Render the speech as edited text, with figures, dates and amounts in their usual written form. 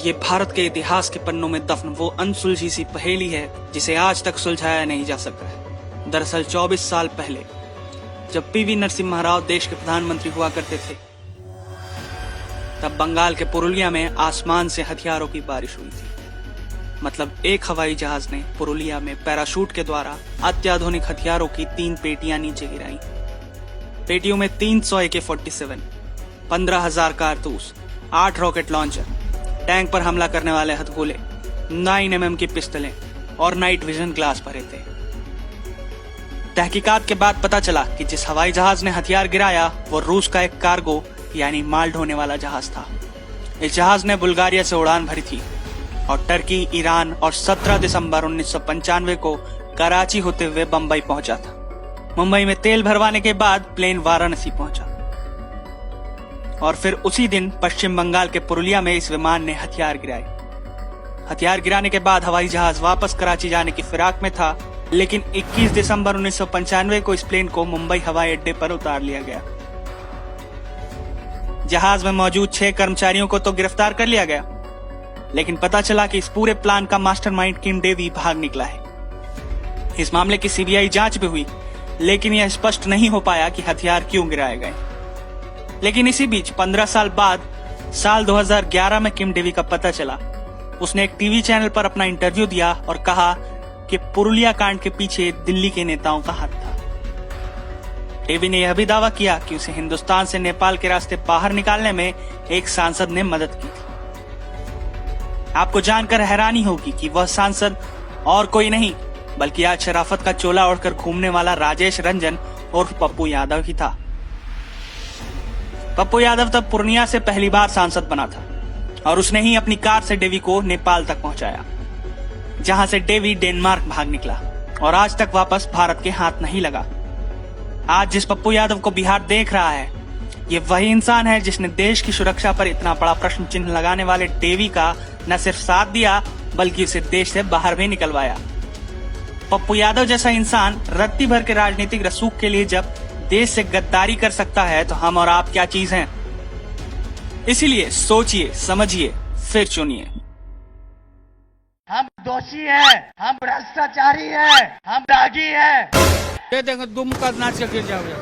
ये भारत के इतिहास के पन्नों में दफन वो अनसुलझी सी पहेली है जिसे आज तक सुलझाया नहीं जा सका है। दरअसल 24 साल पहले जब पीवी नरसिम्हा राव देश के प्रधानमंत्री हुआ करते थे, तब बंगाल के पुरुलिया में आसमान से हथियारों की बारिश हुई थी। मतलब एक हवाई जहाज ने पुरुलिया में पैराशूट के द्वारा अत्याधुनिक हथियारों की 3 पेटियां नीचे गिराई। पेटियों में 300 AK-47, 15,000 कारतूस, 8 रॉकेट लॉन्चर, टैंक पर हमला करने वाले हथगोले, 9mm की पिस्तलें और नाइट विजन ग्लास भरे थे। तहकीकात के बाद पता चला कि जिस हवाई जहाज ने हथियार गिराया वो रूस का एक कार्गो यानी माल ढोने वाला जहाज था। इस जहाज ने बुल्गारिया से उड़ान भरी थी और टर्की, ईरान और 17 दिसंबर 1995 को कराची होते हुए बंबई पहुंचा था। मुंबई में तेल भरवाने के बाद प्लेन वाराणसी पहुंचा और फिर उसी दिन पश्चिम बंगाल के पुरुलिया में इस विमान ने हथियार गिराए। हथियार गिराने के बाद हवाई जहाज वापस कराची जाने की फिराक में था, लेकिन 21 दिसंबर 1995 को इस प्लेन को मुंबई हवाई अड्डे पर उतार लिया गया। जहाज में मौजूद 6 कर्मचारियों को तो गिरफ्तार कर लिया गया, लेकिन पता चला कि इस पूरे प्लान का मास्टरमाइंड किम डेवी भाग निकला है। इस मामले की सीबीआई जांच भी हुई, लेकिन यह स्पष्ट नहीं हो पाया कि हथियार क्यों गिराए गए। लेकिन इसी बीच 15 साल बाद साल 2011 में किम डेवी का पता चला। उसने एक टीवी चैनल पर अपना इंटरव्यू दिया और कहा कि पुरुलिया कांड के पीछे दिल्ली के नेताओं का हाथ था। डेवी ने यह भी दावा किया कि उसे हिंदुस्तान से नेपाल के रास्ते बाहर निकालने में एक सांसद ने मदद की थी। आपको जानकर हैरानी होगी कि वह सांसद और कोई नहीं बल्कि आज शराफत का चोला ओढ़कर घूमने वाला राजेश रंजन उर्फ पप्पू यादव ही था। पप्पू यादव तब पूर्णिया से पहली बार सांसद बना था और उसने ही अपनी कार से डेवी को नेपाल तक पहुंचाया, जहां से डेवी डेनमार्क भाग निकला और आज तक वापस भारत के हाथ नहीं लगा। आज जिस पप्पू यादव को बिहार देख रहा है, ये वही इंसान है जिसने देश की सुरक्षा पर इतना बड़ा प्रश्न चिन्ह लगाने वाले डेवी का न सिर्फ साथ दिया बल्कि उसे देश से बाहर भी निकलवाया। पप्पू यादव जैसा इंसान रत्ती भर के राजनीतिक रसूख के लिए जब देश से गद्दारी कर सकता है तो हम और आप क्या चीज हैं। इसीलिए सोचिए, समझिए, फिर चुनिए। हम दोषी हैं, हम भ्रष्टाचारी हैं, हम दागी हैं। दे देंगे, दुम का नाच के गिर जाओगे।